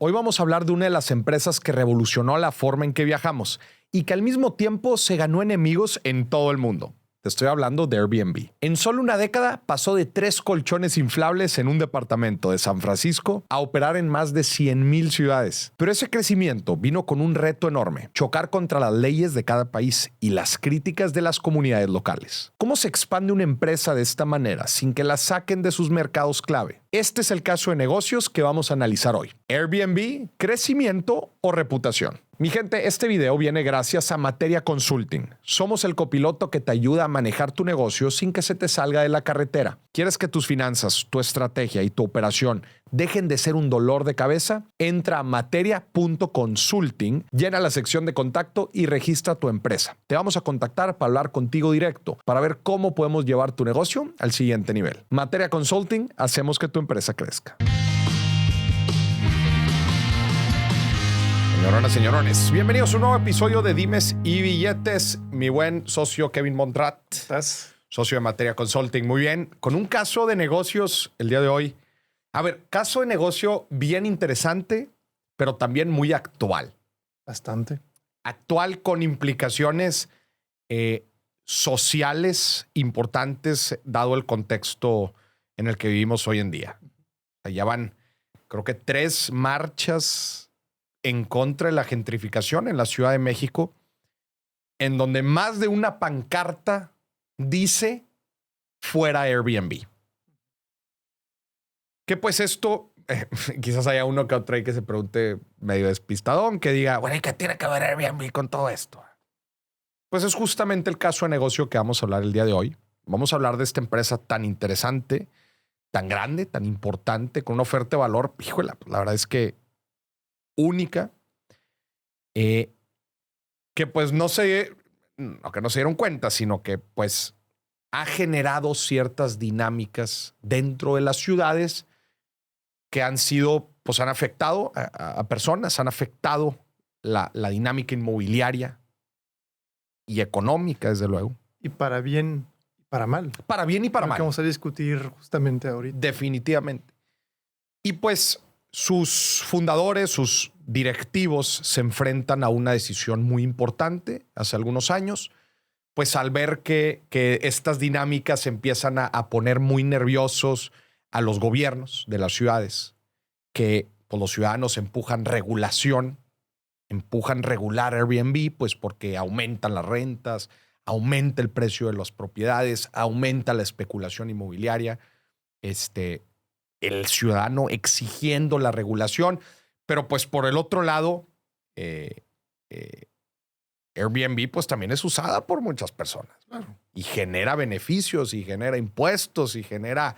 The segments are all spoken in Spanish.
Hoy vamos a hablar de una de las empresas que revolucionó la forma en que viajamos y que al mismo tiempo se ganó enemigos en todo el mundo. Te estoy hablando de Airbnb. En solo una década pasó de 3 colchones inflables en un departamento de San Francisco a operar en más de 100,000 ciudades. Pero ese crecimiento vino con un reto enorme: chocar contra las leyes de cada país y las críticas de las comunidades locales. ¿Cómo se expande una empresa de esta manera sin que la saquen de sus mercados clave? Este es el caso de negocios que vamos a analizar hoy. Airbnb, crecimiento o reputación. Mi gente, este video viene gracias a Materia Consulting. Somos el copiloto que te ayuda a manejar tu negocio sin que se te salga de la carretera. ¿Quieres que tus finanzas, tu estrategia y tu operación dejen de ser un dolor de cabeza? Entra a materia.consulting, llena la sección de contacto y registra tu empresa. Te vamos a contactar para hablar contigo directo, para ver cómo podemos llevar tu negocio al siguiente nivel. Materia Consulting, hacemos que tu empresa crezca. Señoronas, señorones, bienvenidos a un nuevo episodio de Dimes y Billetes. Mi buen socio Kevin Montrat, ¿Estás? socio de Materia Consulting. Muy bien, con un caso de negocios el día de hoy. A ver, caso de negocio bien interesante, pero también muy actual. Bastante. Actual con implicaciones sociales importantes, dado el contexto en el que vivimos hoy en día. Ya van, creo que 3 marchas en contra de la gentrificación en la Ciudad de México, en donde más de una pancarta dice fuera Airbnb. Que pues esto, quizás haya uno que otro ahí que se pregunte medio despistadón, que diga, bueno, ¿y qué tiene que ver Airbnb con todo esto? Pues es justamente el caso de negocio que vamos a hablar el día de hoy. Vamos a hablar de esta empresa tan interesante, tan grande, tan importante, con una oferta de valor, híjole, la verdad es que única, que pues no se dieron cuenta, sino que pues ha generado ciertas dinámicas dentro de las ciudades que han afectado a personas, han afectado la dinámica inmobiliaria y económica, desde luego. Y para bien y para mal. Para bien y para Lo mal. que vamos a discutir justamente ahorita. Definitivamente. Y pues sus fundadores, sus directivos se enfrentan a una decisión muy importante hace algunos años, pues al ver que estas dinámicas empiezan a poner muy nerviosos a los gobiernos de las ciudades, que pues, los ciudadanos empujan regulación, empujan regular Airbnb, pues porque aumentan las rentas, aumenta el precio de las propiedades, aumenta la especulación inmobiliaria, el ciudadano exigiendo la regulación, pero pues por el otro lado, Airbnb pues también es usada por muchas personas, claro, y genera beneficios y genera impuestos y genera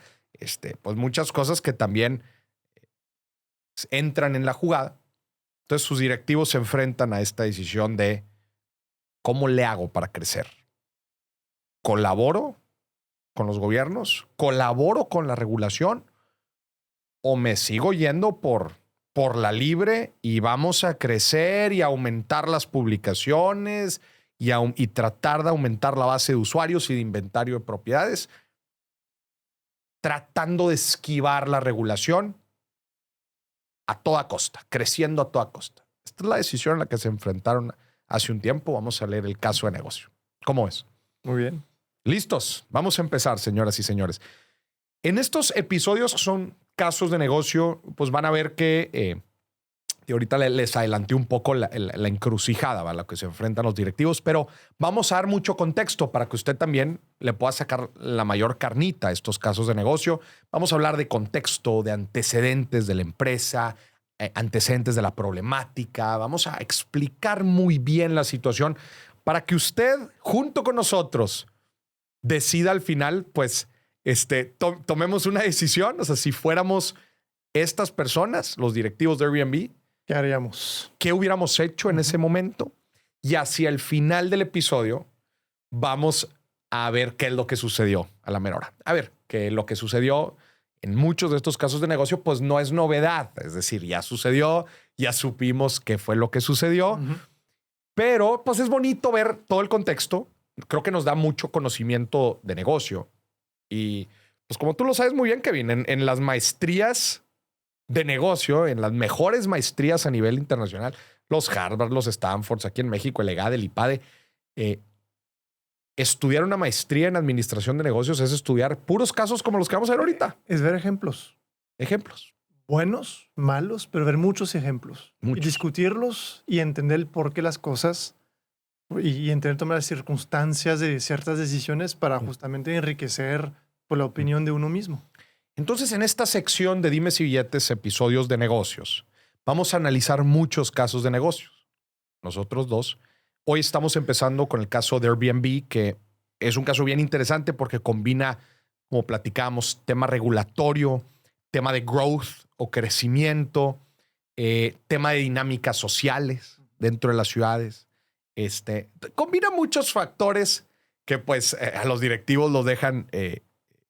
pues muchas cosas que también entran en la jugada. Entonces sus directivos se enfrentan a esta decisión de ¿cómo le hago para crecer? ¿Colaboro con los gobiernos? ¿Colaboro con la regulación? ¿O me sigo yendo por la libre y vamos a crecer y aumentar las publicaciones y tratar de aumentar la base de usuarios y de inventario de propiedades, tratando de esquivar la regulación a toda costa, creciendo a toda costa? Esta es la decisión en la que se enfrentaron hace un tiempo. Vamos a leer el caso de negocio. ¿Cómo es? Muy bien. ¿Listos? Vamos a empezar, señoras y señores. En estos episodios son casos de negocio, pues van a ver que y ahorita les adelanté un poco la encrucijada a la que se enfrentan los directivos, pero vamos a dar mucho contexto para que usted también le pueda sacar la mayor carnita a estos casos de negocio. Vamos a hablar de contexto, de antecedentes de la empresa, antecedentes de la problemática. Vamos a explicar muy bien la situación para que usted, junto con nosotros, decida al final, pues, tomemos una decisión. O sea, si fuéramos estas personas, los directivos de Airbnb, ¿Qué haríamos? ¿qué hubiéramos hecho en ese momento? Y hacia el final del episodio vamos a ver qué es lo que sucedió a la mera hora. A ver, que lo que sucedió en muchos de estos casos de negocio, pues no es novedad. Es decir, ya sucedió, ya supimos qué fue lo que sucedió, pero pues es bonito ver todo el contexto. Creo que nos da mucho conocimiento de negocio. Y pues como tú lo sabes muy bien, Kevin, en las maestrías de negocio en las mejores maestrías a nivel internacional, los Harvard, los Stanfords, aquí en México, el EGADE, el IPADE. Estudiar una maestría en administración de negocios es estudiar puros casos como los que vamos a ver ahorita. Es ver ejemplos. Ejemplos. Buenos, malos, pero ver muchos ejemplos. Muchos. Y discutirlos y entender el por qué las cosas y entender todas las circunstancias de ciertas decisiones para justamente enriquecer la opinión de uno mismo. Entonces, en esta sección de Dimes y Billetes, episodios de negocios, vamos a analizar muchos casos de negocios. Nosotros dos. Hoy estamos empezando con el caso de Airbnb, que es un caso bien interesante porque combina, como platicábamos, tema regulatorio, tema de growth o crecimiento, tema de dinámicas sociales dentro de las ciudades. Combina muchos factores que pues a los directivos los dejan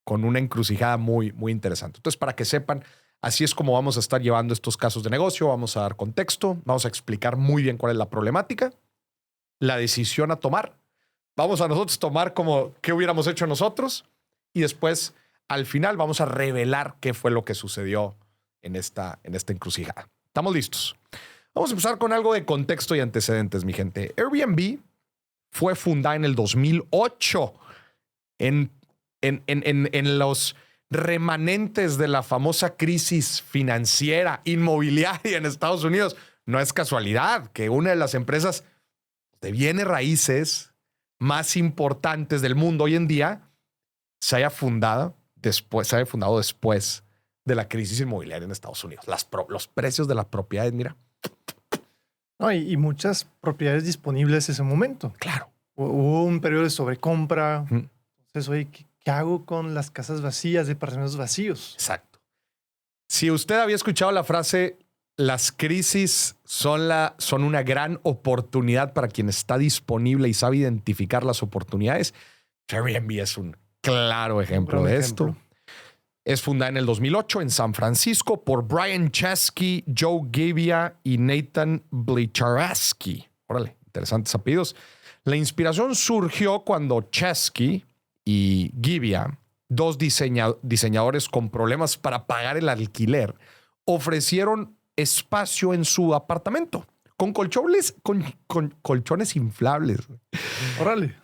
con una encrucijada muy, muy interesante. Entonces, para que sepan, así es como vamos a estar llevando estos casos de negocio. Vamos a dar contexto, vamos a explicar muy bien cuál es la problemática, la decisión a tomar. Vamos a nosotros tomar como qué hubiéramos hecho nosotros y después, al final, vamos a revelar qué fue lo que sucedió en esta encrucijada. ¿Estamos listos? Vamos a empezar con algo de contexto y antecedentes, mi gente. Airbnb fue fundada en el 2008 en los remanentes de la famosa crisis financiera inmobiliaria en Estados Unidos. No es casualidad que una de las empresas de bienes raíces más importantes del mundo hoy en día se haya fundado después de la crisis inmobiliaria en Estados Unidos. Los precios de las propiedades, mira. No, y muchas propiedades disponibles en ese momento. Claro. Hubo un periodo de sobrecompra. Mm. Entonces, oye, ¿qué hago con las casas vacías, departamentos vacíos? Exacto. Si usted había escuchado la frase, las crisis son una gran oportunidad para quien está disponible y sabe identificar las oportunidades, Airbnb es un claro ejemplo de esto. Es fundada en el 2008 en San Francisco por Brian Chesky, Joe Gebbia y Nathan Blicharski. Órale, interesantes apellidos. La inspiración surgió cuando Chesky y Gebbia, dos diseñadores con problemas para pagar el alquiler, ofrecieron espacio en su apartamento con colchones inflables. Órale.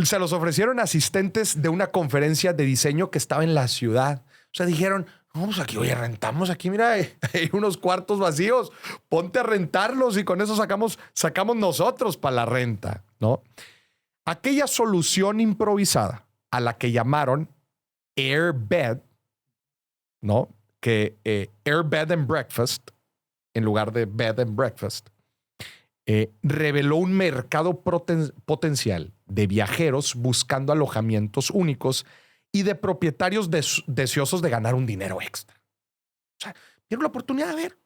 Se los ofrecieron asistentes de una conferencia de diseño que estaba en la ciudad. O sea, dijeron, vamos aquí, oye, rentamos aquí, mira, hay unos cuartos vacíos, ponte a rentarlos y con eso sacamos nosotros para la renta, ¿no? Aquella solución improvisada a la que llamaron Airbed, ¿no? Que Airbed and Breakfast, en lugar de Bed and Breakfast, reveló un mercado potencial de viajeros buscando alojamientos únicos y de propietarios deseosos de ganar un dinero extra. O sea, vieron la oportunidad de ver.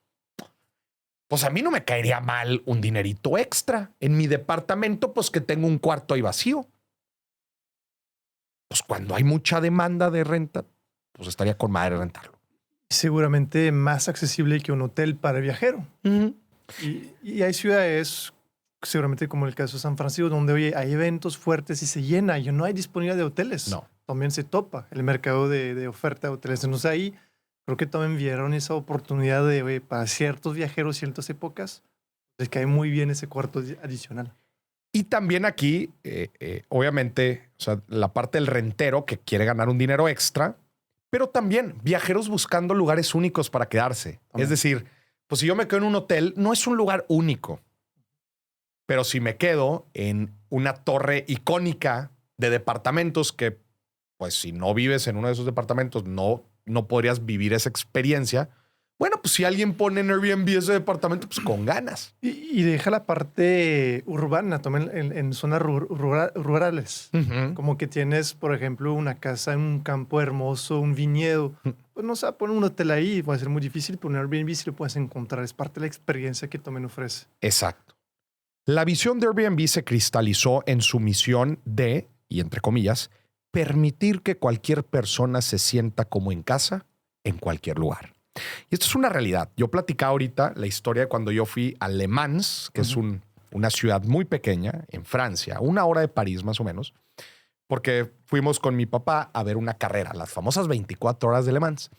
Pues a mí no me caería mal un dinerito extra en mi departamento, pues que tengo un cuarto ahí vacío. Pues cuando hay mucha demanda de renta, pues estaría con madre rentarlo. Seguramente más accesible que un hotel para el viajero. Uh-huh. Y hay ciudades, seguramente como el caso de San Francisco, donde oye, hay eventos fuertes y se llena y no hay disponibilidad de hoteles. No. También se topa el mercado de oferta de hoteles. Entonces ahí creo que también vieron esa oportunidad de, oye, para ciertos viajeros, ciertas épocas, les cae muy bien ese cuarto adicional. Y también aquí, obviamente, o sea, la parte del rentero que quiere ganar un dinero extra, pero también viajeros buscando lugares únicos para quedarse. También. Es decir, pues si yo me quedo en un hotel, no es un lugar único. Pero si me quedo en una torre icónica de departamentos que, pues si no vives en uno de esos departamentos, no podrías vivir esa experiencia. Bueno, pues si alguien pone en Airbnb ese departamento, pues con ganas. Y deja la parte urbana también en zonas rurales. Uh-huh. Como que tienes, por ejemplo, una casa en un campo hermoso, un viñedo. Pues no sé, poner un hotel ahí puede ser muy difícil, pero un Airbnb sí lo puedes encontrar. Es parte de la experiencia que también ofrece. Exacto. La visión de Airbnb se cristalizó en su misión de, y entre comillas, permitir que cualquier persona se sienta como en casa en cualquier lugar. Y esto es una realidad. Yo platicaba ahorita la historia de cuando yo fui a Le Mans, que es una ciudad muy pequeña en Francia, 1 hora de París más o menos, porque fuimos con mi papá a ver una carrera, las famosas 24 horas de Le Mans.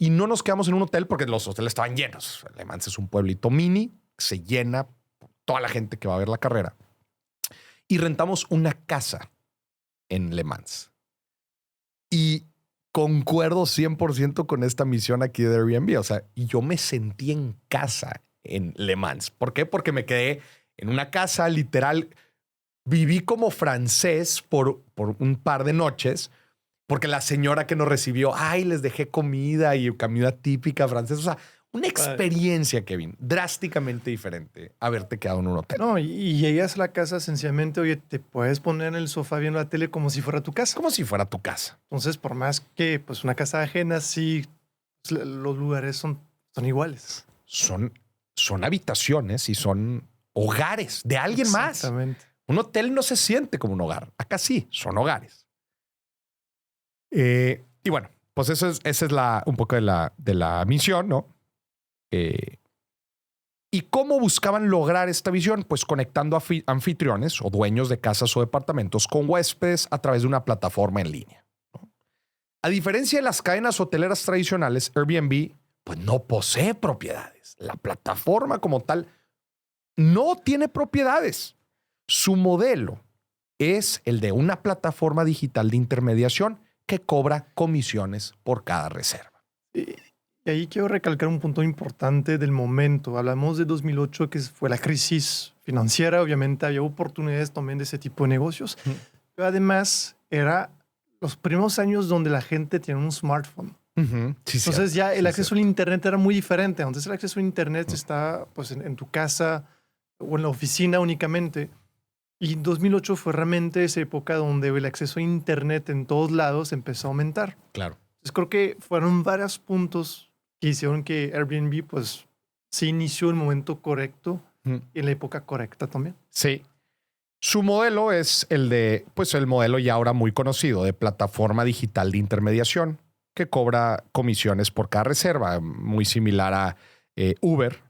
y no nos quedamos en un hotel porque los hoteles estaban llenos. Le Mans es un pueblito mini, se llena toda la gente que va a ver la carrera. Y rentamos una casa en Le Mans. Y concuerdo 100% con esta misión aquí de Airbnb. O sea, yo me sentí en casa en Le Mans. ¿Por qué? Porque me quedé en una casa, literal. Viví como francés por un par de noches, porque la señora que nos recibió, les dejé comida y comida típica francesa. O sea, una experiencia, Kevin, drásticamente diferente a haberte quedado en un hotel. No, y llegas a la casa sencillamente, oye, te puedes poner en el sofá viendo la tele como si fuera tu casa. Como si fuera tu casa. Entonces, por más que pues una casa ajena, sí, pues, los lugares son iguales. Son habitaciones y son hogares de alguien más. Exactamente. Un hotel no se siente como un hogar. Acá sí, son hogares. Y bueno, pues esa es un poco de la misión, ¿no? ¿Y cómo buscaban lograr esta visión? Pues conectando a anfitriones o dueños de casas o departamentos con huéspedes a través de una plataforma en línea, ¿no? A diferencia de las cadenas hoteleras tradicionales, Airbnb pues no posee propiedades. La plataforma como tal no tiene propiedades. Su modelo es el de una plataforma digital de intermediación que cobra comisiones por cada reserva. Y ahí quiero recalcar un punto importante del momento. Hablamos de 2008, que fue la crisis financiera. Obviamente había oportunidades también de ese tipo de negocios. Pero además, era los primeros años donde la gente tenía un smartphone. Sí, entonces ya el acceso al Internet era muy diferente. Antes el acceso al Internet está pues, en tu casa o en la oficina únicamente. Y 2008 fue realmente esa época donde el acceso a Internet en todos lados empezó a aumentar. Claro. Entonces creo que fueron varios puntos que hicieron que Airbnb pues se inició en el momento correcto y en la época correcta también. Sí. Su modelo es el modelo ya ahora muy conocido de plataforma digital de intermediación que cobra comisiones por cada reserva, muy similar a Uber,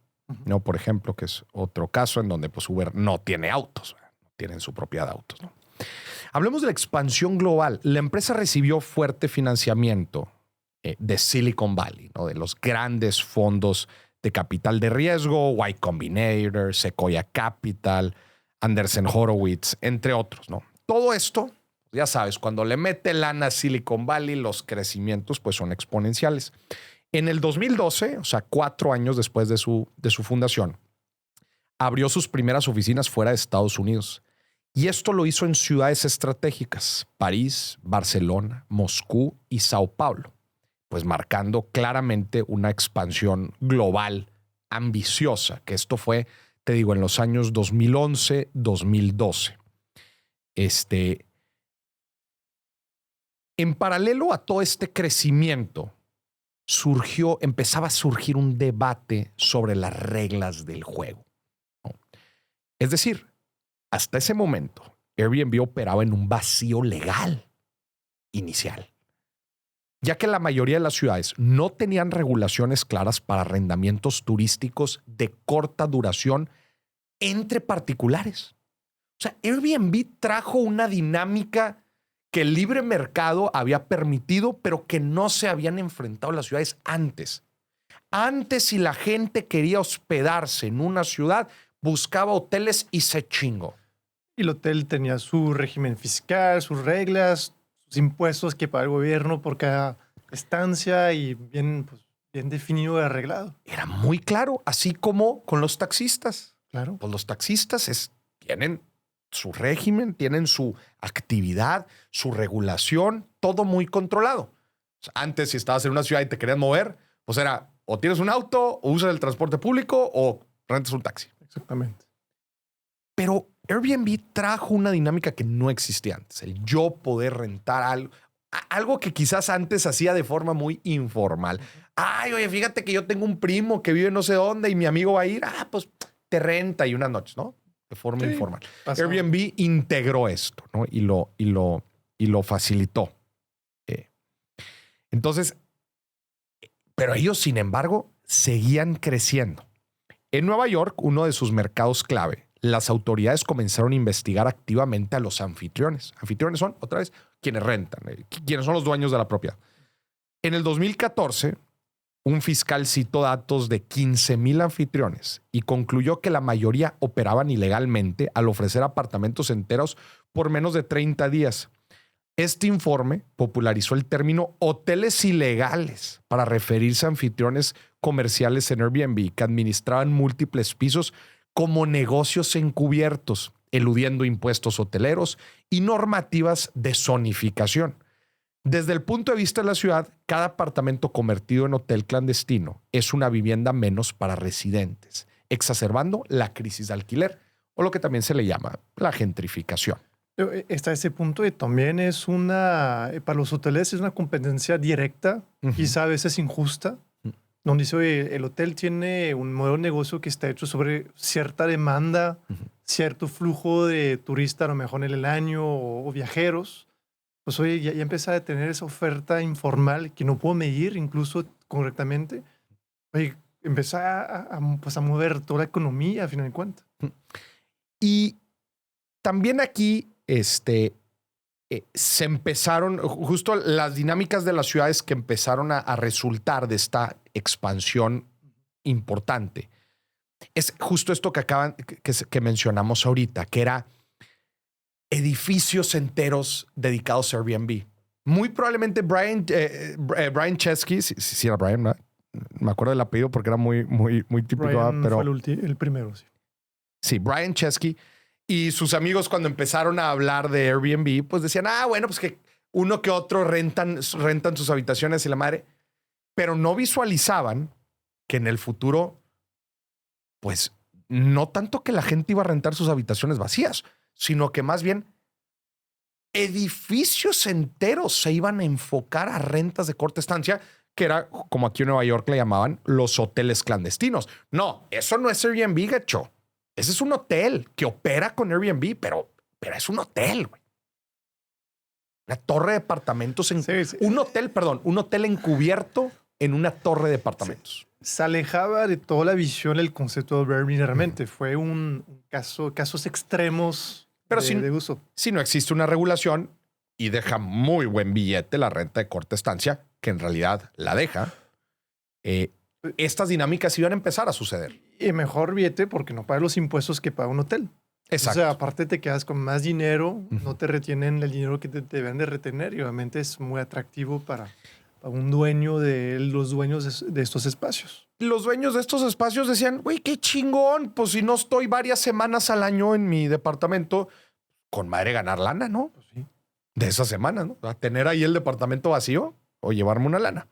¿no? Por ejemplo, que es otro caso en donde pues Uber no tiene autos, no tienen su propiedad de autos, ¿no? Hablemos de la expansión global. La empresa recibió fuerte financiamiento de Silicon Valley, ¿no? De los grandes fondos de capital de riesgo, Y Combinator, Sequoia Capital, Andreessen Horowitz, entre otros, ¿no? Todo esto, ya sabes, cuando le mete lana a Silicon Valley, los crecimientos pues son exponenciales. En el 2012, o sea, 4 años después de su fundación, abrió sus primeras oficinas fuera de Estados Unidos. Y esto lo hizo en ciudades estratégicas, París, Barcelona, Moscú y Sao Paulo, pues marcando claramente una expansión global ambiciosa, que esto fue, te digo, en los años 2011, 2012. En paralelo a todo este crecimiento, empezaba a surgir un debate sobre las reglas del juego, ¿no? Es decir, hasta ese momento, Airbnb operaba en un vacío legal inicial, ya que la mayoría de las ciudades no tenían regulaciones claras para arrendamientos turísticos de corta duración entre particulares. O sea, Airbnb trajo una dinámica que el libre mercado había permitido, pero que no se habían enfrentado las ciudades antes. Antes, si la gente quería hospedarse en una ciudad, buscaba hoteles y se chingó. Y el hotel tenía su régimen fiscal, sus reglas, sus impuestos que paga el gobierno por cada estancia y bien definido y arreglado. Era muy claro, así como con los taxistas. Claro. Pues los taxistas tienen su régimen, tienen su actividad, su regulación, todo muy controlado. O sea, antes, si estabas en una ciudad y te querías mover, pues era o tienes un auto, o usas el transporte público, o rentas un taxi. Exactamente. Pero Airbnb trajo una dinámica que no existía antes. El yo poder rentar algo que quizás antes hacía de forma muy informal. Ay, oye, fíjate que yo tengo un primo que vive no sé dónde y mi amigo va a ir. Pues te renta y una noche, ¿no? De forma informal. Pasó. Airbnb integró esto, ¿no? Y lo facilitó. Entonces, pero ellos, sin embargo, seguían creciendo. En Nueva York, uno de sus mercados clave, las autoridades comenzaron a investigar activamente a los anfitriones. Anfitriones son, otra vez, quienes rentan, quienes son los dueños de la propiedad. En el 2014, Un fiscal citó datos de 15,000 anfitriones y concluyó que la mayoría operaban ilegalmente al ofrecer apartamentos enteros por menos de 30 días. Este informe popularizó el término hoteles ilegales para referirse a anfitriones comerciales en Airbnb que administraban múltiples pisos como negocios encubiertos, eludiendo impuestos hoteleros y normativas de zonificación. Desde el punto de vista de la ciudad, cada apartamento convertido en hotel clandestino es una vivienda menos para residentes, exacerbando la crisis de alquiler, o lo que también se le llama la gentrificación. Está ese punto y también es para los hoteles es una competencia directa, quizá a veces injusta, donde dice, oye, el hotel tiene un modelo de negocio que está hecho sobre cierta demanda, cierto flujo de turistas a lo mejor en el año o viajeros. Pues oye, ya empezar a tener esa oferta informal que no puedo medir incluso correctamente. Oye, empezar pues a mover toda la economía a final de cuentas. Y también aquí se empezaron, justo las dinámicas de las ciudades que empezaron a resultar de esta expansión importante. Es justo esto que mencionamos ahorita, que era edificios enteros dedicados a Airbnb. Muy probablemente Brian Chesky, si era Brian, ¿no? Me acuerdo del apellido porque era muy típico. Brian pero fue el primero, sí. Sí, Brian Chesky y sus amigos cuando empezaron a hablar de Airbnb, pues decían, bueno, pues que uno que otro rentan sus habitaciones y la madre, pero no visualizaban que en el futuro, pues no tanto que la gente iba a rentar sus habitaciones vacías, sino que más bien edificios enteros se iban a enfocar a rentas de corta estancia, que era como aquí en Nueva York le llamaban los hoteles clandestinos. No, eso no es Airbnb, gacho. Ese es un hotel que opera con Airbnb, pero es un hotel, güey. Una torre de departamentos un hotel encubierto en una torre de departamentos. Se alejaba de toda la visión el concepto de Airbnb realmente. Fue un casos extremos de uso. Si no existe una regulación y deja muy buen billete la renta de corta estancia, que en realidad la deja, estas dinámicas iban a empezar a suceder. Y mejor billete porque no pagas los impuestos que paga un hotel. Exacto. O sea, aparte te quedas con más dinero, no te retienen el dinero que te deben de retener y obviamente es muy atractivo para un dueño los dueños de estos espacios. Los dueños de estos espacios decían, güey, qué chingón, pues si no estoy varias semanas al año en mi departamento, con madre ganar lana, ¿no? Pues sí. De esas semanas, ¿no? A tener ahí el departamento vacío o llevarme una lana.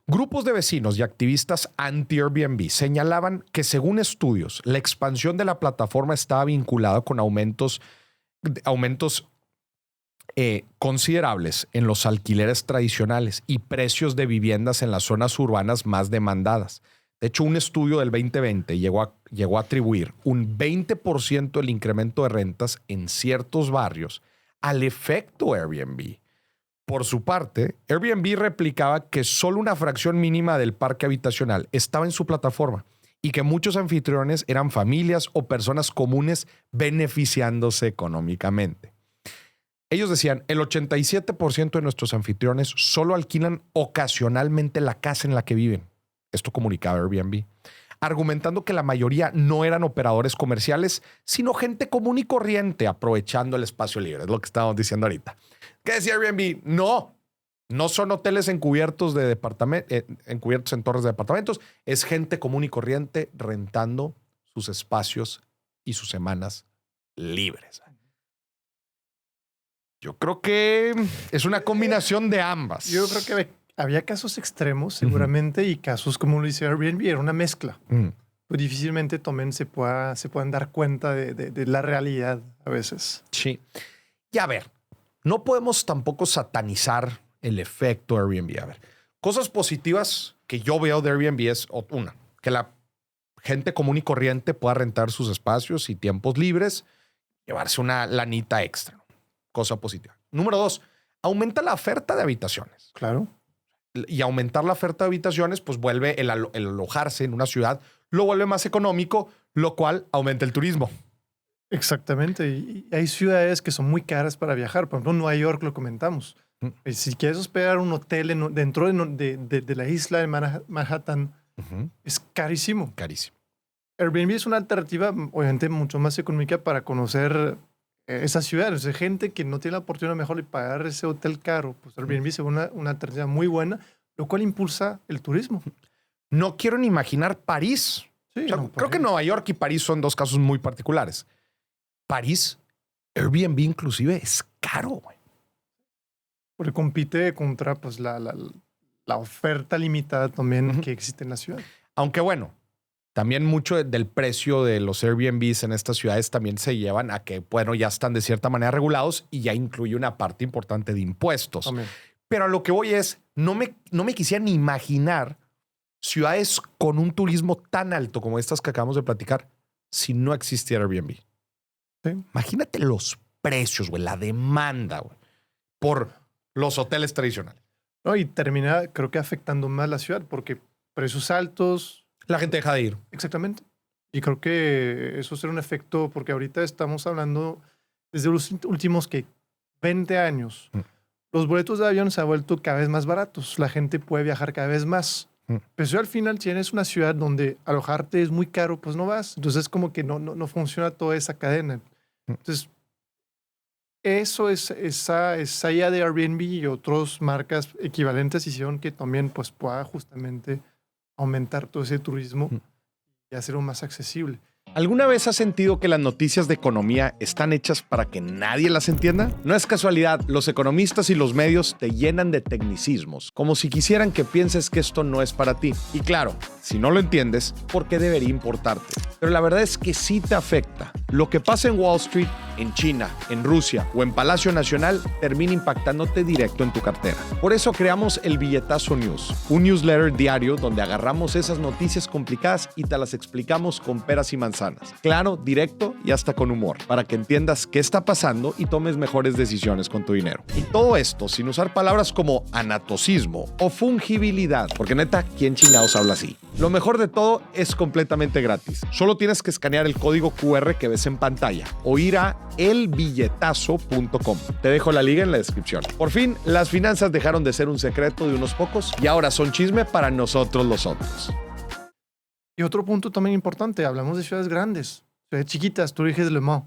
Grupos de vecinos y activistas anti-Airbnb señalaban que, según estudios, la expansión de la plataforma estaba vinculada con aumentos considerables en los alquileres tradicionales y precios de viviendas en las zonas urbanas más demandadas. De hecho, un estudio del 2020 llegó a atribuir un 20% del incremento de rentas en ciertos barrios al efecto Airbnb. Por su parte, Airbnb replicaba que solo una fracción mínima del parque habitacional estaba en su plataforma y que muchos anfitriones eran familias o personas comunes beneficiándose económicamente. Ellos decían, el 87% de nuestros anfitriones solo alquilan ocasionalmente la casa en la que viven. Esto comunicaba Airbnb, argumentando que la mayoría no eran operadores comerciales, sino gente común y corriente aprovechando el espacio libre. Es lo que estábamos diciendo ahorita. ¿Qué decía Airbnb? No son hoteles encubiertos encubiertos en torres de departamentos. Es gente común y corriente rentando sus espacios y sus semanas libres. Yo creo que es una combinación de ambas. Yo creo que había casos extremos seguramente y casos como lo dice Airbnb, era una mezcla. Pues difícilmente también se puedan dar cuenta de la realidad a veces. Sí. Y a ver, no podemos tampoco satanizar el efecto Airbnb. A ver, cosas positivas que yo veo de Airbnb es una, que la gente común y corriente pueda rentar sus espacios y tiempos libres, llevarse una lanita extra. Cosa positiva. Número 2, aumenta la oferta de habitaciones. Claro. Y aumentar la oferta de habitaciones, pues vuelve el alojarse en una ciudad, lo vuelve más económico, lo cual aumenta el turismo. Exactamente. Y hay ciudades que son muy caras para viajar. Por ejemplo, Nueva York lo comentamos. Si quieres hospedar un hotel dentro de la isla de Manhattan, es carísimo. Carísimo. Airbnb es una alternativa, obviamente, mucho más económica para conocer esa ciudad. O sea, gente que no tiene la oportunidad mejor de pagar ese hotel caro, pues Airbnb es una alternativa muy buena, lo cual impulsa el turismo. No quiero ni imaginar París. Sí, O sea, creo que Nueva York y París son dos casos muy particulares. París, Airbnb inclusive es caro, güey. Porque compite contra pues, la oferta limitada también que existe en la ciudad. Aunque bueno, también mucho del precio de los Airbnbs en estas ciudades también se llevan a que, bueno, ya están de cierta manera regulados y ya incluye una parte importante de impuestos. También. Pero a lo que voy es, no me quisiera ni imaginar ciudades con un turismo tan alto como estas que acabamos de platicar si no existiera Airbnb. Sí. Imagínate los precios, güey, la demanda, güey, por los hoteles tradicionales. No, y termina, creo que afectando más la ciudad, porque precios altos. La gente deja de ir. Exactamente. Y creo que eso será un efecto, porque ahorita estamos hablando desde los últimos 20 años. Los boletos de avión se han vuelto cada vez más baratos. La gente puede viajar cada vez más. Pero si al final tienes una ciudad donde alojarte es muy caro, pues no vas. Entonces es como que no funciona toda esa cadena. Entonces, eso es esa idea de Airbnb y otras marcas equivalentes hicieron que también pues, pueda justamente aumentar todo ese turismo y hacerlo más accesible. ¿Alguna vez has sentido que las noticias de economía están hechas para que nadie las entienda? No es casualidad, los economistas y los medios te llenan de tecnicismos, como si quisieran que pienses que esto no es para ti. Y claro, si no lo entiendes, ¿por qué debería importarte? Pero la verdad es que sí te afecta. Lo que pasa en Wall Street, en China, en Rusia o en Palacio Nacional termina impactándote directo en tu cartera. Por eso creamos el Billetazo News, un newsletter diario donde agarramos esas noticias complicadas y te las explicamos con peras y manzanas. Claro, directo y hasta con humor, para que entiendas qué está pasando y tomes mejores decisiones con tu dinero. Y todo esto sin usar palabras como anatocismo o fungibilidad, porque neta, ¿quién chingados habla así? Lo mejor de todo es completamente gratis. Solo tienes que escanear el código QR que ves en pantalla o ir a elbilletazo.com. Te dejo la liga en la descripción. Por fin, las finanzas dejaron de ser un secreto de unos pocos y ahora son chisme para nosotros los otros. Y otro punto también importante, hablamos de ciudades grandes, ciudades chiquitas, tú dices Le Mans.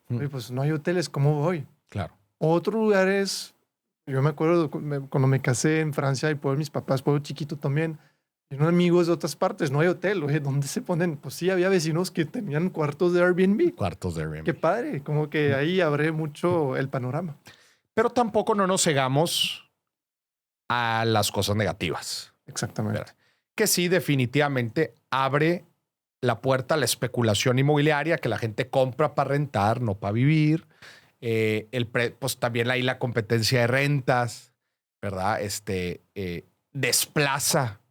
Oye, pues no hay hoteles, ¿cómo voy? Claro. Otros lugares, yo me acuerdo cuando me casé en Francia y por mis papás, pueblo chiquito también, y unos amigos de otras partes, no hay hotel. Oye, ¿dónde se ponen? Pues sí, había vecinos que tenían cuartos de Airbnb. Cuartos de Airbnb. Qué padre, como que ahí abre mucho el panorama. Pero tampoco no nos cegamos a las cosas negativas. Exactamente. ¿Verdad? Que sí, definitivamente abre la puerta a la especulación inmobiliaria, que la gente compra para rentar, no para vivir. Pues también hay la competencia de rentas, ¿verdad? Desplaza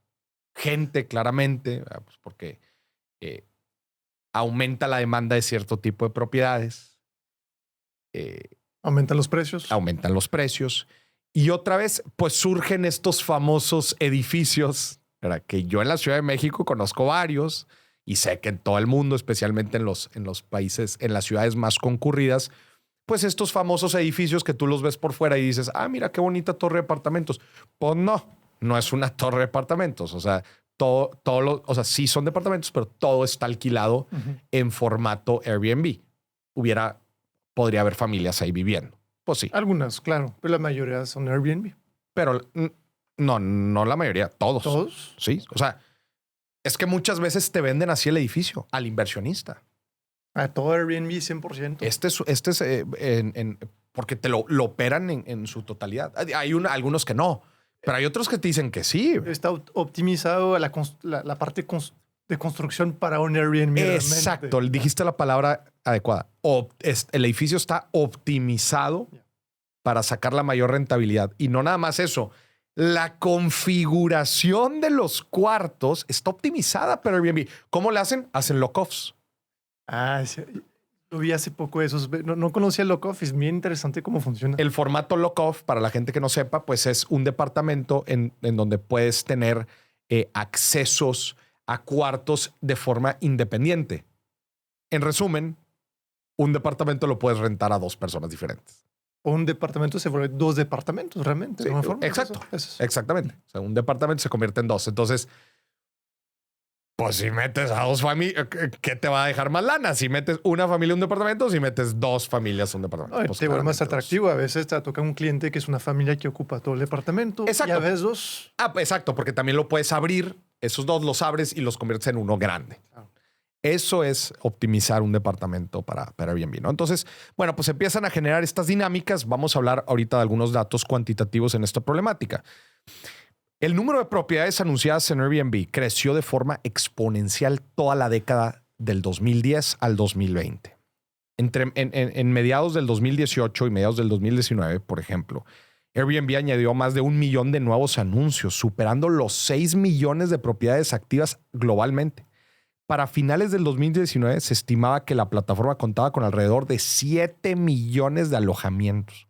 gente claramente, ¿verdad? Pues porque aumenta la demanda de cierto tipo de propiedades. Aumentan los precios. Aumentan los precios. Y otra vez, pues surgen estos famosos edificios, ¿verdad? Que yo en la Ciudad de México conozco varios y sé que en todo el mundo, especialmente en los países, en las ciudades más concurridas, pues estos famosos edificios que tú los ves por fuera y dices, ah, mira qué bonita torre de apartamentos. Pues no es una torre de apartamentos. O sea, o sea, sí son departamentos, pero todo está alquilado en formato Airbnb. Podría haber familias ahí viviendo. Pues sí. Algunas, claro, pero la mayoría son Airbnb. Pero no la mayoría, todos. ¿Todos? Sí, o sea, es que muchas veces te venden así el edificio al inversionista. A todo Airbnb 100%. Este es porque te lo operan en su totalidad. Hay algunos que no, pero hay otros que te dicen que sí. Está optimizado la parte de construcción para un Airbnb. Exacto, dijiste la palabra adecuada. El edificio está optimizado para sacar la mayor rentabilidad. Y no nada más eso. La configuración de los cuartos está optimizada para Airbnb. ¿Cómo le hacen? Hacen lock-offs. Ah, sí. Lo vi hace poco esos. No conocía el lock-off. Es bien interesante cómo funciona. El formato lock-off, para la gente que no sepa, pues es un departamento en donde puedes tener accesos a cuartos de forma independiente. En resumen, un departamento lo puedes rentar a dos personas diferentes. un departamento se vuelve 2 departamentos realmente. Sí, de alguna forma. exacto. Eso. Exactamente. O sea, un departamento se convierte en 2. Entonces, pues si metes a 2 familias, ¿qué te va a dejar más lana? Si metes una familia en un departamento o si metes 2 familias en un departamento. No, Pues te vuelve más claramente atractivo. A veces te toca un cliente que es una familia que ocupa todo el departamento. Exacto. Y a veces 2. Exacto, porque también lo puedes abrir. Esos 2 los abres y los conviertes en uno grande. Claro. Eso es optimizar un departamento para Airbnb, ¿no? Entonces, bueno, pues empiezan a generar estas dinámicas. Vamos a hablar ahorita de algunos datos cuantitativos en esta problemática. El número de propiedades anunciadas en Airbnb creció de forma exponencial toda la década del 2010 al 2020. En mediados del 2018 y mediados del 2019, por ejemplo, Airbnb añadió más de 1 millón de nuevos anuncios, superando los 6 millones de propiedades activas globalmente. Para finales del 2019 se estimaba que la plataforma contaba con alrededor de 7 millones de alojamientos.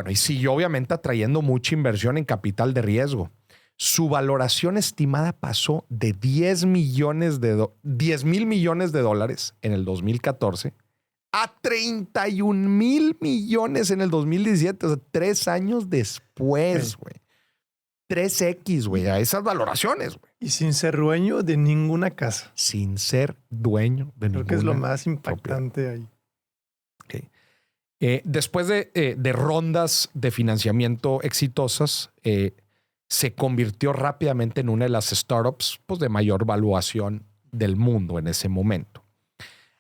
Y siguió obviamente atrayendo mucha inversión en capital de riesgo. Su valoración estimada pasó de 10 mil millones de dólares en el 2014 a 31 mil millones en el 2017. O sea, 3 años después, güey. 3X, güey, a esas valoraciones, güey. Y sin ser dueño de ninguna casa. Sin ser dueño de ninguna. Creo que es lo más impactante ahí. Okay. Después de rondas de financiamiento exitosas, se convirtió rápidamente en una de las startups pues, de mayor valuación del mundo en ese momento.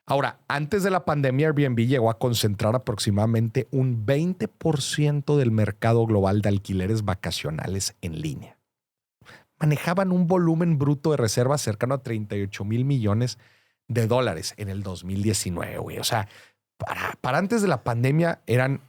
Ahora, antes de la pandemia, Airbnb llegó a concentrar aproximadamente un 20% del mercado global de alquileres vacacionales en línea. Manejaban un volumen bruto de reservas cercano a 38 mil millones de dólares en el 2019, güey. O sea, para antes de la pandemia eran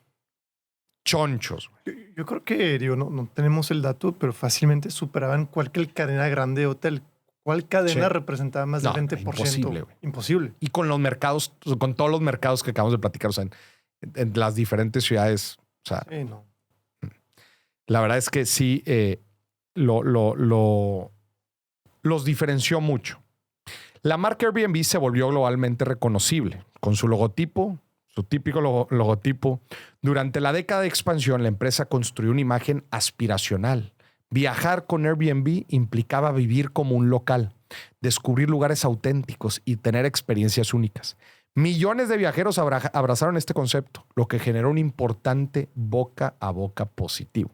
chonchos. Yo creo que, no tenemos el dato, pero fácilmente superaban cualquier cadena grande de hotel. ¿Cuál cadena representaba más del 20%? Imposible, güey. Imposible. Y con los mercados, con todos los mercados que acabamos de platicar, o sea, en las diferentes ciudades, o sea, sí, no. La verdad es que sí los diferenció mucho. La marca Airbnb se volvió globalmente reconocible con su logotipo, su típico logotipo. Durante la década de expansión, la empresa construyó una imagen aspiracional. Viajar con Airbnb implicaba vivir como un local, descubrir lugares auténticos y tener experiencias únicas. Millones de viajeros abrazaron este concepto, lo que generó un importante boca a boca positivo.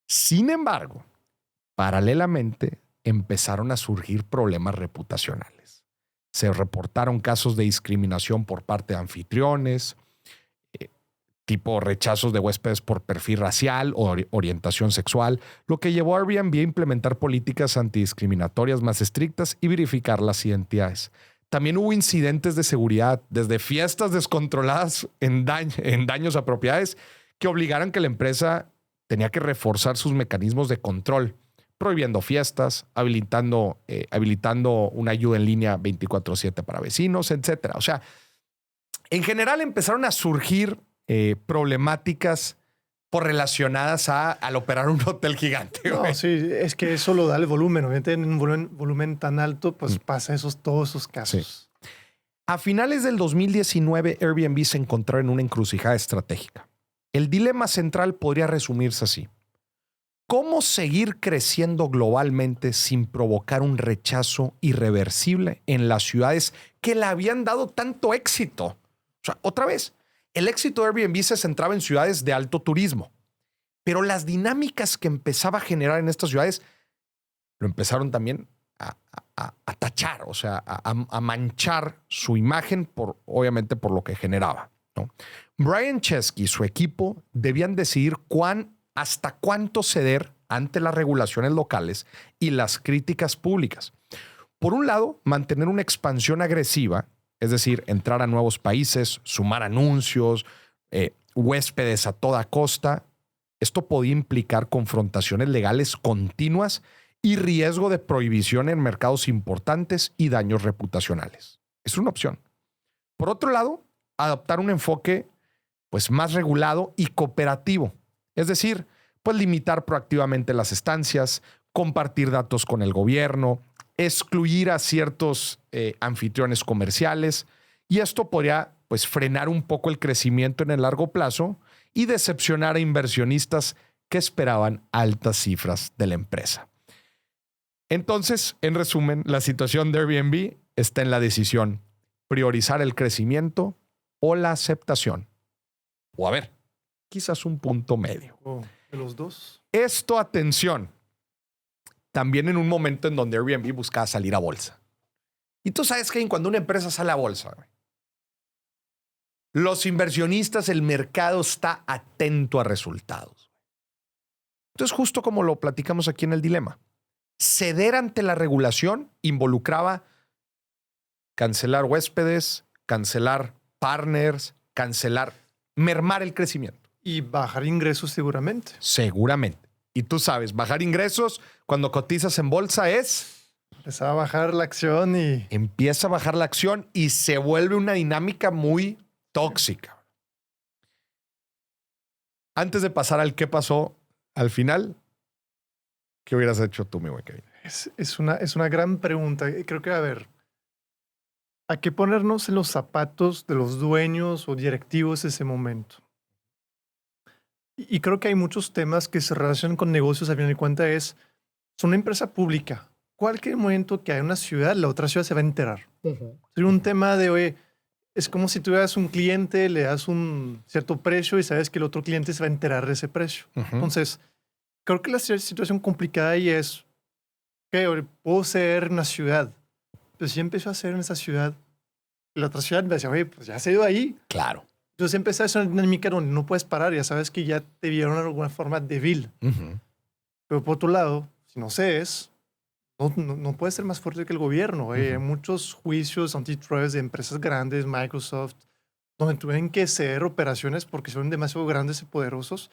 Sin embargo, paralelamente empezaron a surgir problemas reputacionales. Se reportaron casos de discriminación por parte de anfitriones, tipo rechazos de huéspedes por perfil racial o orientación sexual, lo que llevó a Airbnb a implementar políticas antidiscriminatorias más estrictas y verificar las identidades. También hubo incidentes de seguridad, desde fiestas descontroladas en daños a propiedades que obligaron que la empresa tenía que reforzar sus mecanismos de control, prohibiendo fiestas, habilitando una ayuda en línea 24/7 para vecinos, etc. O sea, en general empezaron a surgir problemáticas relacionadas al operar un hotel gigante. No, sí, es que eso lo da el volumen. Obviamente en un volumen tan alto, pues pasa todos esos casos. Sí. A finales del 2019, Airbnb se encontró en una encrucijada estratégica. El dilema central podría resumirse así. ¿Cómo seguir creciendo globalmente sin provocar un rechazo irreversible en las ciudades que le habían dado tanto éxito? O sea, otra vez, el éxito de Airbnb se centraba en ciudades de alto turismo, pero las dinámicas que empezaba a generar en estas ciudades lo empezaron también a tachar, o sea, a manchar su imagen, obviamente por lo que generaba, ¿no? Brian Chesky y su equipo debían decidir hasta cuánto ceder ante las regulaciones locales y las críticas públicas. Por un lado, mantener una expansión agresiva, es decir, entrar a nuevos países, sumar anuncios, huéspedes a toda costa. Esto podía implicar confrontaciones legales continuas y riesgo de prohibición en mercados importantes y daños reputacionales. Es una opción. Por otro lado, adoptar un enfoque más regulado y cooperativo. Es decir, limitar proactivamente las estancias, compartir datos con el gobierno, excluir a ciertos anfitriones comerciales, y esto podría pues frenar un poco el crecimiento en el largo plazo y decepcionar a inversionistas que esperaban altas cifras de la empresa. Entonces, en resumen, la situación de Airbnb está en la decisión: priorizar el crecimiento o la aceptación. O a ver, quizás un punto medio. De los dos. Esto, atención, también en un momento en donde Airbnb buscaba salir a bolsa. Y tú sabes que cuando una empresa sale a bolsa, los inversionistas, el mercado está atento a resultados. Entonces, justo como lo platicamos aquí en el dilema, ceder ante la regulación involucraba cancelar huéspedes, cancelar partners, mermar el crecimiento. Y bajar ingresos seguramente. Seguramente. Y tú sabes, bajar ingresos cuando cotizas en bolsa es... Empieza a bajar la acción y... Empieza a bajar la acción y se vuelve una dinámica muy tóxica. Antes de pasar al qué pasó al final, ¿qué hubieras hecho tú, mi buen Kevin? Es una gran pregunta. Creo que, a ver, ¿a qué ponernos en los zapatos de los dueños o directivos de ese momento? Y creo que hay muchos temas que se relacionan con negocios, a fin de cuentas, son una empresa pública. Cualquier momento que haya una ciudad, la otra ciudad se va a enterar. Es un tema de, oye, es como si tuvieras un cliente, le das un cierto precio y sabes que el otro cliente se va a enterar de ese precio. Entonces, creo que la situación complicada ahí es que puedo ser una ciudad, pero si empezó a ser en esa ciudad, la otra ciudad me decía, oye, pues ya se ha ido ahí. Claro. Entonces empezó a ser una dinámica donde no puedes parar, ya sabes que ya te vieron de alguna forma débil. Pero por otro lado, si no cedes, no puedes ser más fuerte que el gobierno. Hay muchos juicios antitrust de empresas grandes, Microsoft, donde tuvieron que ceder operaciones porque son demasiado grandes y poderosos.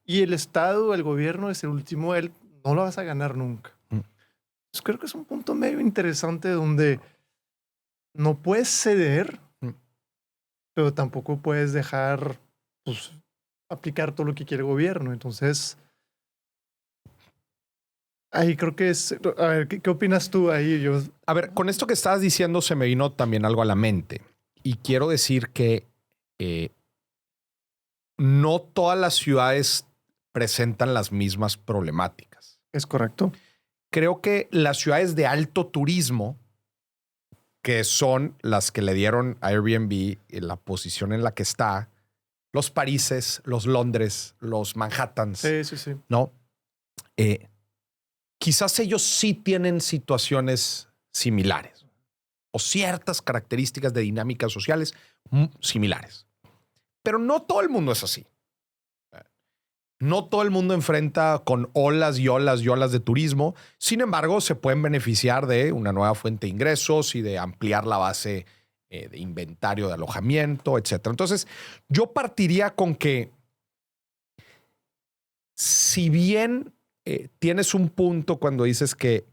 Y el Estado, el gobierno, es el último, él no lo vas a ganar nunca. Entonces, creo que es un punto medio interesante donde no puedes ceder, pero tampoco puedes dejar pues, aplicar todo lo que quiere el gobierno. Entonces, ahí creo que es... A ver, ¿qué opinas tú ahí? A ver, con esto que estabas diciendo se me vino también algo a la mente. Y quiero decir que no todas las ciudades presentan las mismas problemáticas. Es correcto. Creo que las ciudades de alto turismo, que son las que le dieron a Airbnb la posición en la que está, los Parises, los Londres, los Manhattans, Sí. ¿no? Quizás ellos sí tienen situaciones similares o ciertas características de dinámicas sociales similares. Pero no todo el mundo es así. No todo el mundo enfrenta con olas y olas y olas de turismo. Sin embargo, se pueden beneficiar de una nueva fuente de ingresos y de ampliar la base de inventario de alojamiento, etc. Entonces, yo partiría con que si bien tienes un punto cuando dices que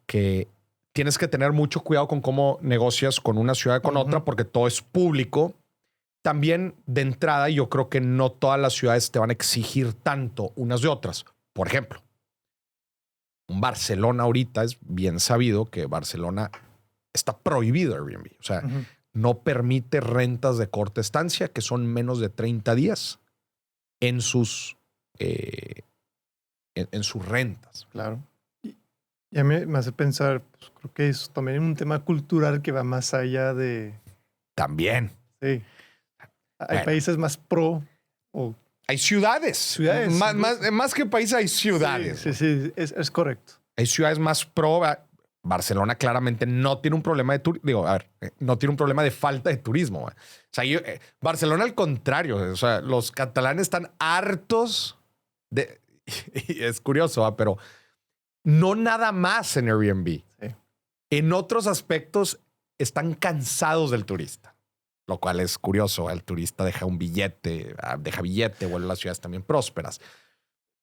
tienes que tener mucho cuidado con cómo negocias con una ciudad con otra porque todo es público, también de entrada yo creo que no todas las ciudades te van a exigir tanto unas de otras. Por ejemplo, un Barcelona ahorita es bien sabido que Barcelona está prohibido Airbnb. O sea, no permite rentas de corta estancia que son menos de 30 días en sus rentas. Claro. Y a mí me hace pensar, pues, creo que es también un tema cultural que va más allá de... También. Sí. Hay países más pro o... Hay ciudades. Más que países hay ciudades. Sí, es correcto. Hay ciudades más pro. Barcelona claramente no tiene un problema de turismo. No tiene un problema de falta de turismo. O sea, Barcelona al contrario. O sea, los catalanes están hartos de... Y es curioso, pero no nada más en Airbnb. Sí. En otros aspectos están cansados del turista. Lo cual es curioso. El turista deja billete, vuelve a las ciudades también prósperas.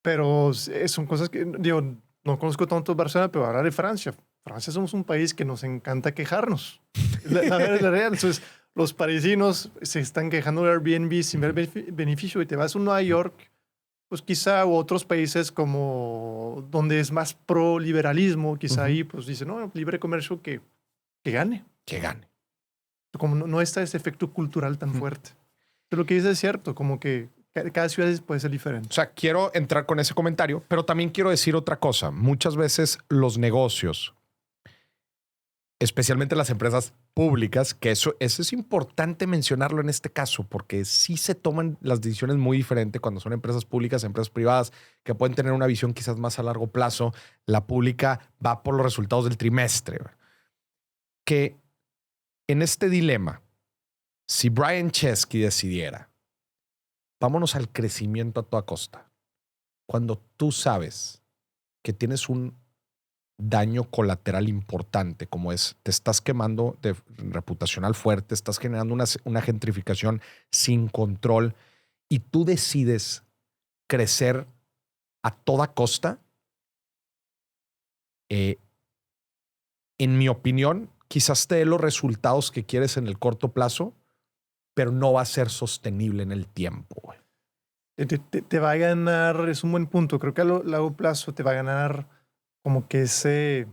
Pero son cosas que, digo, no conozco tanto Barcelona, pero hablar de Francia. Francia somos un país que nos encanta quejarnos. La real. Entonces, los parisinos se están quejando de Airbnb sin ver beneficio y te vas a Nueva York, pues quizá u otros países como donde es más pro liberalismo, quizá ahí pues dicen, no, libre comercio que gane. Que gane. Como no está ese efecto cultural tan fuerte. Pero lo que dices es cierto, como que cada ciudad puede ser diferente. O sea, quiero entrar con ese comentario, pero también quiero decir otra cosa. Muchas veces los negocios, especialmente las empresas públicas, que eso es importante mencionarlo en este caso, porque sí se toman las decisiones muy diferentes cuando son empresas públicas, empresas privadas, que pueden tener una visión quizás más a largo plazo. La pública va por los resultados del trimestre. Que en este dilema, si Brian Chesky decidiera, vámonos al crecimiento a toda costa, cuando tú sabes que tienes un daño colateral importante, como es, te estás quemando de reputacional fuerte, estás generando una gentrificación sin control y tú decides crecer a toda costa, en mi opinión, quizás te dé los resultados que quieres en el corto plazo, pero no va a ser sostenible en el tiempo, güey. Te va a ganar, es un buen punto. Creo que a largo plazo te va a ganar como que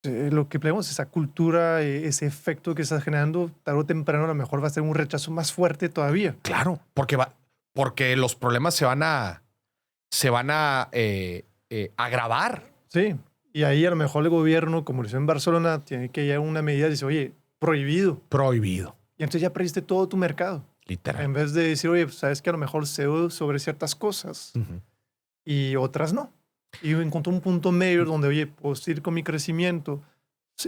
lo que vemos, esa cultura, ese efecto que estás generando, tarde o temprano a lo mejor va a ser un rechazo más fuerte todavía. Claro, porque los problemas se van a agravar. Sí, y ahí a lo mejor el gobierno, como lo hizo en Barcelona, tiene que llevar una medida y dice, oye, prohibido. Prohibido. Y entonces ya perdiste todo tu mercado. Literal. En vez de decir, oye, pues, sabes que a lo mejor cedo sobre ciertas cosas y otras no. Y encontré un punto medio donde, oye, puedo seguir con mi crecimiento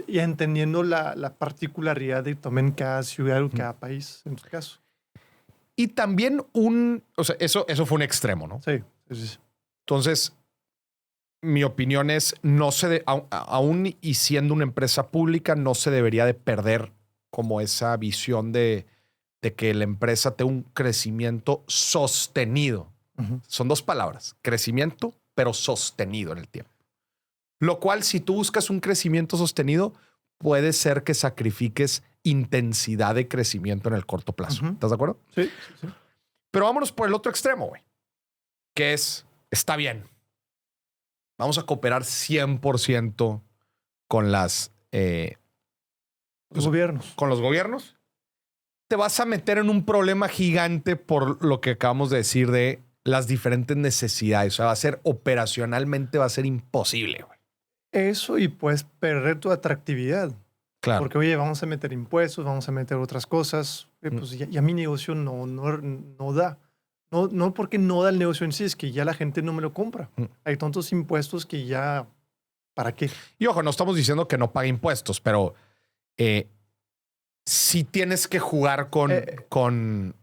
y entendiendo la particularidad de también cada ciudad o cada país, en tu caso. Y también o sea, eso fue un extremo, ¿no? Sí, sí, sí. Entonces, mi opinión es, aún y siendo una empresa pública, no se debería de perder como esa visión de que la empresa tenga un crecimiento sostenido. Son dos palabras, crecimiento, pero sostenido en el tiempo. Lo cual, si tú buscas un crecimiento sostenido, puede ser que sacrifiques intensidad de crecimiento en el corto plazo. ¿Estás de acuerdo? Sí, sí, sí. Pero vámonos por el otro extremo, güey, que está bien. Vamos a cooperar 100% con los gobiernos. Con los gobiernos. Te vas a meter en un problema gigante por lo que acabamos de decir de las diferentes necesidades. O sea, operacionalmente va a ser imposible, güey. Eso, y puedes perder tu atractividad. Claro. Porque, oye, vamos a meter impuestos, vamos a meter otras cosas. Pues ya mi negocio no da. No porque no da el negocio en sí, es que ya la gente no me lo compra. Hay tantos impuestos que ya, ¿para qué? Y ojo, no estamos diciendo que no pague impuestos, pero sí tienes que jugar con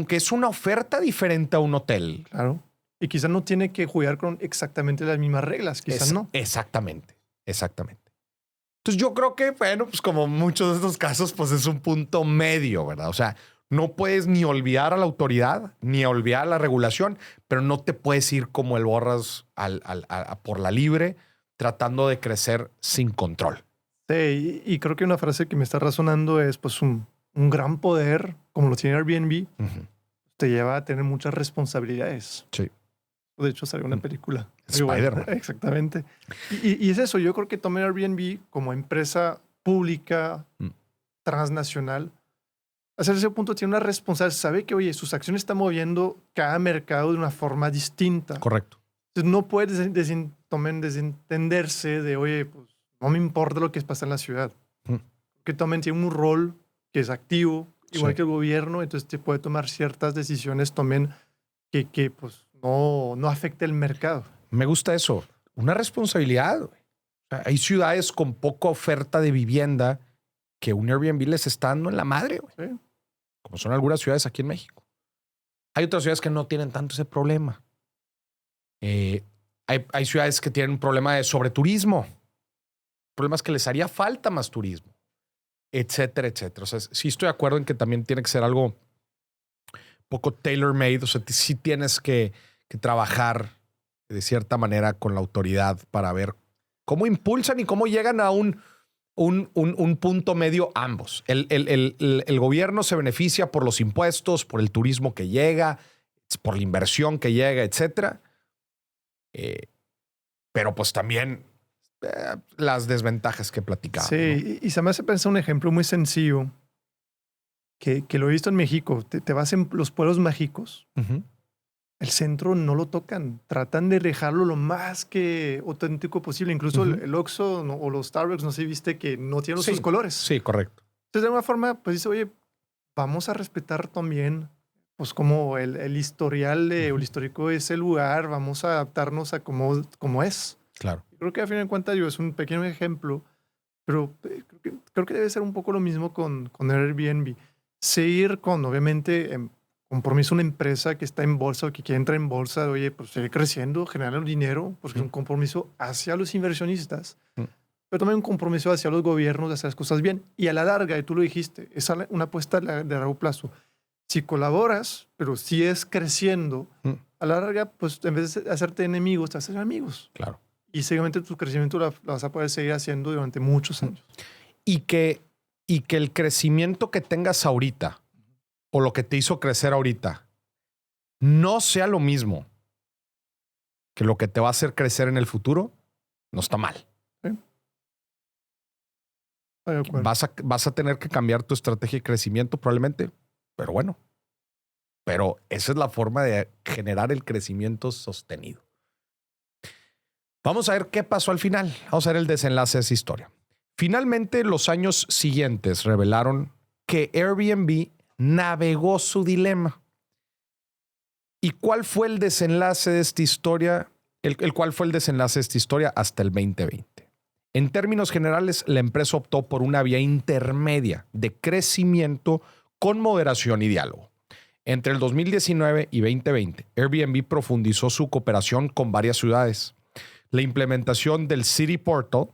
que es una oferta diferente a un hotel. Claro. Y quizás no tiene que jugar con exactamente las mismas reglas, quizás no. Exactamente. Entonces yo creo que, bueno, pues como muchos de estos casos, pues es un punto medio, ¿verdad? O sea, no puedes ni olvidar a la autoridad, ni olvidar a la regulación, pero no te puedes ir como el borras por la libre, tratando de crecer sin control. Sí, y creo que una frase que me está razonando es, pues, un gran poder, como lo tiene Airbnb, te lleva a tener muchas responsabilidades. Sí. De hecho, salió una película. Spider-Man. Exactamente. Y es eso, yo creo que tomar Airbnb como empresa pública, transnacional, hasta ese punto tiene una responsabilidad. Sabe que, oye, sus acciones están moviendo cada mercado de una forma distinta. Correcto. Entonces no puede desentenderse de, oye, pues no me importa lo que pasa en la ciudad. Que también tiene un rol que es activo, igual que el gobierno, entonces te puede tomar ciertas decisiones también que pues no afecte el mercado. Me gusta eso. Una responsabilidad. O sea, hay ciudades con poca oferta de vivienda que un Airbnb les está dando en la madre, güey. Sí. Como son algunas ciudades aquí en México. Hay otras ciudades que no tienen tanto ese problema. Hay ciudades que tienen un problema de sobreturismo. Problemas que les haría falta más turismo, etcétera, etcétera. O sea, sí estoy de acuerdo en que también tiene que ser algo poco tailor-made. O sea, sí tienes que trabajar de cierta manera con la autoridad para ver cómo impulsan y cómo llegan a un punto medio ambos. El gobierno se beneficia por los impuestos, por el turismo que llega, por la inversión que llega, etcétera. Pero pues también las desventajas que platicamos. Sí, ¿no? Y se me hace pensar un ejemplo muy sencillo. que lo he visto en México. Te vas en los pueblos mágicos, Ujú. el centro no lo tocan. Tratan de dejarlo lo más que auténtico posible. Incluso Ujú. el Oxxo o los Starbucks, no sé, viste que no tienen Sí, sus colores. sí, correcto. Entonces, de alguna forma, pues dice, oye, vamos a respetar también, pues como el historial o el histórico de ese lugar, vamos a adaptarnos a como es. Claro. Creo que a fin de cuentas, yo es un pequeño ejemplo, pero creo que debe ser un poco lo mismo con Airbnb. Seguir con, obviamente, compromiso una empresa que está en bolsa o que quiere entrar en bolsa, oye, pues seguir creciendo, generando dinero, porque es un compromiso hacia los inversionistas, Mm. pero también un compromiso hacia los gobiernos de hacer las cosas bien. Y a la larga, y tú lo dijiste, es una apuesta de largo plazo. Si colaboras, pero sigues creciendo, Mm. a la larga, pues en vez de hacerte enemigos, te haces amigos. Claro. Y seguramente tu crecimiento lo vas a poder seguir haciendo durante muchos años. Y que el crecimiento que tengas ahorita o lo que te hizo crecer ahorita no sea lo mismo que lo que te va a hacer crecer en el futuro, no está mal. ¿Sí? Estoy de acuerdo. Vas a tener que cambiar tu estrategia de crecimiento probablemente, pero bueno. Pero esa es la forma de generar el crecimiento sostenido. Vamos a ver qué pasó al final. Vamos a ver el desenlace de esa historia. Finalmente, los años siguientes revelaron que Airbnb navegó su dilema. ¿Y cuál fue el desenlace de esta historia? ¿Cuál fue el desenlace de esta historia hasta el 2020? En términos generales, la empresa optó por una vía intermedia de crecimiento con moderación y diálogo. Entre el 2019 y 2020, Airbnb profundizó su cooperación con varias ciudades. La implementación del City Portal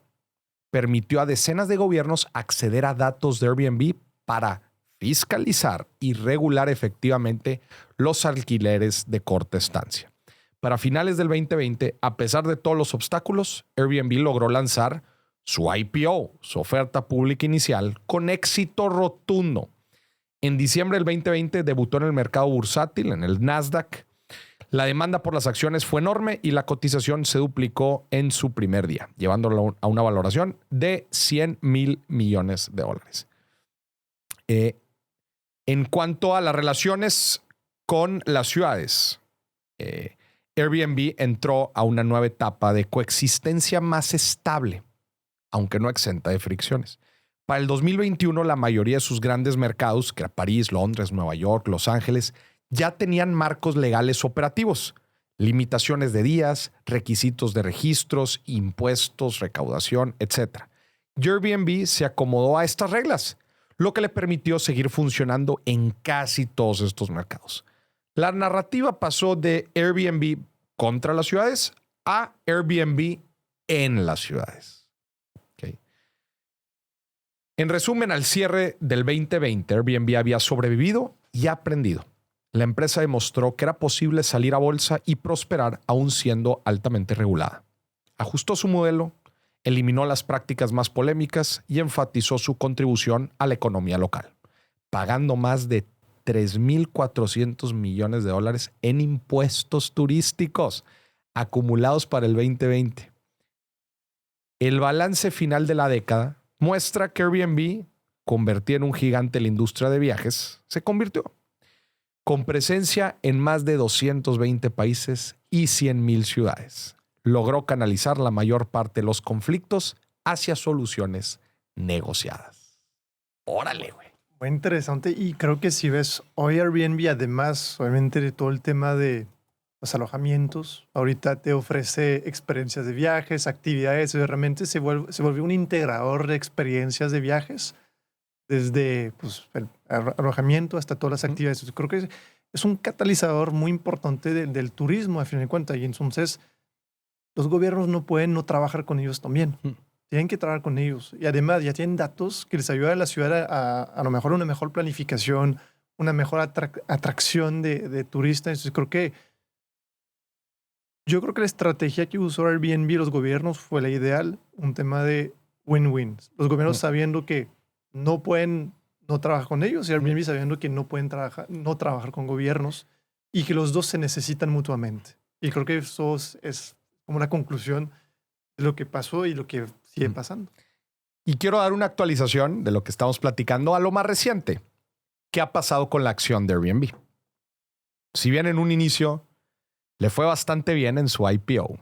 permitió a decenas de gobiernos acceder a datos de Airbnb para fiscalizar y regular efectivamente los alquileres de corta estancia. Para finales del 2020, a pesar de todos los obstáculos, Airbnb logró lanzar su IPO, su oferta pública inicial, con éxito rotundo. En diciembre del 2020 debutó en el mercado bursátil, en el Nasdaq. La demanda por las acciones fue enorme y la cotización se duplicó en su primer día, llevándolo a una valoración de $100,000 millones. En cuanto a las relaciones con las ciudades, Airbnb entró a una nueva etapa de coexistencia más estable, aunque no exenta de fricciones. Para el 2021, la mayoría de sus grandes mercados, que era París, Londres, Nueva York, Los Ángeles, ya tenían marcos legales operativos, limitaciones de días, requisitos de registros, impuestos, recaudación, etc. Airbnb se acomodó a estas reglas, lo que le permitió seguir funcionando en casi todos estos mercados. La narrativa pasó de Airbnb contra las ciudades a Airbnb en las ciudades. Okay. En resumen, al cierre del 2020, Airbnb había sobrevivido y aprendido. La empresa demostró que era posible salir a bolsa y prosperar aún siendo altamente regulada. Ajustó su modelo, eliminó las prácticas más polémicas y enfatizó su contribución a la economía local, pagando más de $3,400 millones en impuestos turísticos acumulados para el 2020. El balance final de la década muestra que Airbnb, convertida en un gigante de la industria de viajes, se convirtió. Con presencia en más de 220 países y 100,000 ciudades, logró canalizar la mayor parte de los conflictos hacia soluciones negociadas. Órale, güey. Muy interesante. Y creo que si ves hoy Airbnb, además, obviamente, de todo el tema de los alojamientos, ahorita te ofrece experiencias de viajes, actividades, y realmente se volvió un integrador de experiencias de viajes, desde pues, el alojamiento hasta todas las actividades. Creo que es un catalizador muy importante del turismo, a fin de cuentas. Y entonces, los gobiernos no pueden no trabajar con ellos también. Tienen que trabajar con ellos. Y además, ya tienen datos que les ayudan a la ciudad a lo mejor una mejor planificación, una mejor atracción de turistas. Entonces, yo creo que la estrategia que usó Airbnb los gobiernos fue la ideal, un tema de win-win. Los gobiernos sabiendo que no pueden no trabajar con ellos y Airbnb sabiendo que no pueden no trabajar con gobiernos y que los dos se necesitan mutuamente. Y creo que eso es como una conclusión de lo que pasó y lo que sigue pasando. Y quiero dar una actualización de lo que estamos platicando a lo más reciente. ¿qué ha pasado con la acción de Airbnb? Si bien en un inicio le fue bastante bien en su IPO,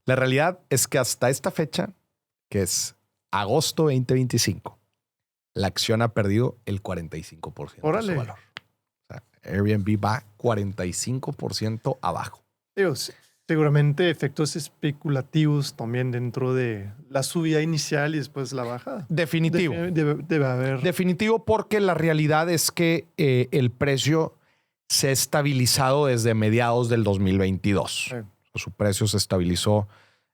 la realidad es que hasta esta fecha, que es agosto 2025, la acción ha perdido el 45% de su valor. O sea, Airbnb va 45% abajo. Digo, seguramente efectos especulativos también dentro de la subida inicial y después la bajada. Definitivo. Debe haber. Definitivo, porque la realidad es que el precio se ha estabilizado desde mediados del 2022. Su precio se estabilizó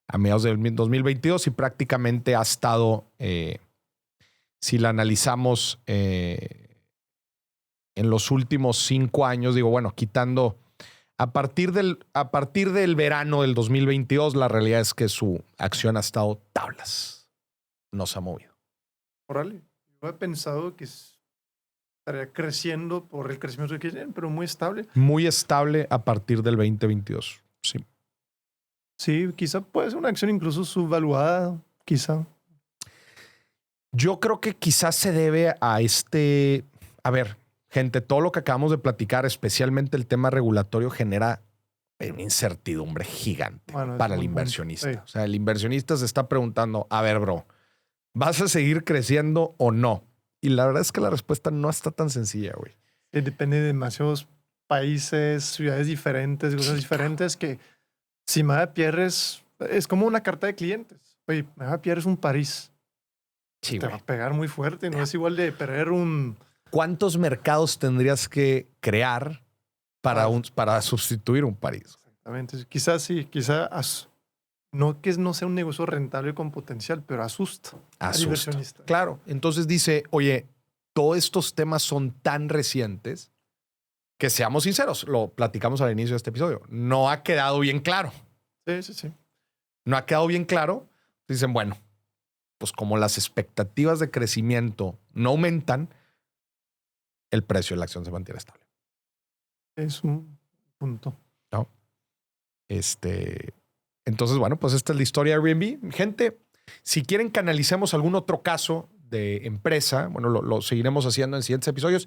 a mediados del 2022 y prácticamente ha estado, si la analizamos en los últimos 5 años, digo, bueno, quitando a partir del verano del 2022, la realidad es que su acción ha estado tablas. No se ha movido. Órale, yo he pensado que estaría creciendo por el crecimiento que tienen, pero muy estable. Muy estable a partir del 2022, sí. Sí, quizá puede ser una acción incluso subvaluada, quizá. Yo creo que quizás se debe a a ver, gente, todo lo que acabamos de platicar, especialmente el tema regulatorio, genera una incertidumbre gigante para el inversionista. Sí. O sea, el inversionista se está preguntando, a ver, bro, ¿vas a seguir creciendo o no? Y la verdad es que la respuesta no está tan sencilla, güey. Depende de demasiados países, ciudades diferentes, cosas diferentes que si Mada pierdes, es como una carta de clientes. Oye, Mada pierdes un París. Sí, te va a pegar muy fuerte. No es igual de perder un... ¿Cuántos mercados tendrías que crear para sustituir un París? Exactamente. Quizás sí, no que no sea un negocio rentable con potencial, pero asusta. Al inversionista. Claro. Entonces dice, oye, todos estos temas son tan recientes que, seamos sinceros, lo platicamos al inicio de este episodio, no ha quedado bien claro. Sí. No ha quedado bien claro. Dicen, bueno, pues como las expectativas de crecimiento no aumentan, el precio de la acción se mantiene estable. Es un punto. ¿No? Entonces, bueno, pues esta es la historia de Airbnb. Gente, si quieren que analicemos algún otro caso de empresa, bueno, lo seguiremos haciendo en siguientes episodios.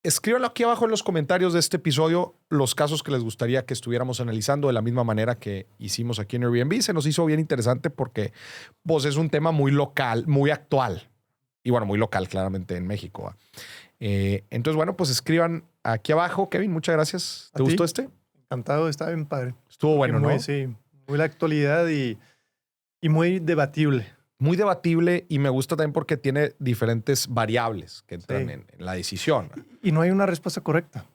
Escríbanlo aquí abajo en los comentarios de este episodio los casos que les gustaría que estuviéramos analizando de la misma manera que hicimos aquí en Airbnb. Se nos hizo bien interesante porque pues, es un tema muy local, muy actual. Y bueno, muy local claramente en México. Entonces, bueno, pues escriban aquí abajo. Kevin, muchas gracias. ¿Te gustó este? Encantado, está bien padre. Estuvo bueno, ¿no? Sí, muy la actualidad y muy debatible. Muy debatible, y me gusta también porque tiene diferentes variables que entran en la decisión. Y no hay una respuesta correcta.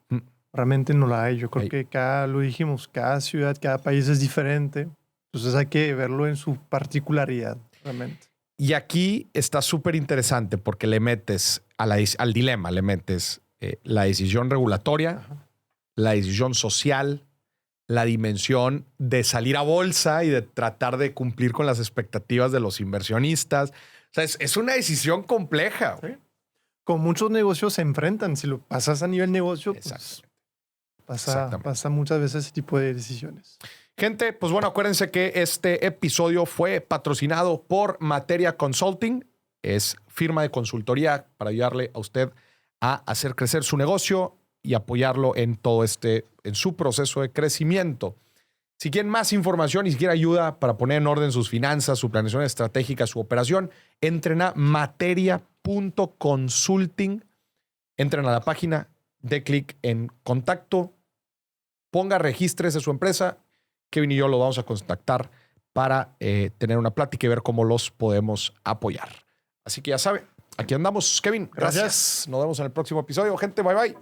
Realmente no la hay. Yo creo que lo dijimos, cada ciudad, cada país es diferente. Entonces hay que verlo en su particularidad, realmente. Y aquí está súper interesante porque le metes al dilema, le metes la decisión regulatoria, la decisión social, la dimensión de salir a bolsa y de tratar de cumplir con las expectativas de los inversionistas. O sea, es una decisión compleja. ¿Sí? Con muchos negocios se enfrentan. Si lo pasas a nivel negocio, pues pasa muchas veces ese tipo de decisiones. Gente, pues bueno, acuérdense que este episodio fue patrocinado por Materia Consulting. Es firma de consultoría para ayudarle a usted a hacer crecer su negocio y apoyarlo en en su proceso de crecimiento. Si quieren más información y si quieren ayuda para poner en orden sus finanzas, su planeación estratégica, su operación, entren a materia.consulting. Entren a la página, dé clic en contacto, regístrese su empresa. Kevin y yo lo vamos a contactar para tener una plática y ver cómo los podemos apoyar. Así que ya saben, aquí andamos. Kevin, gracias. Nos vemos en el próximo episodio. Gente, bye bye.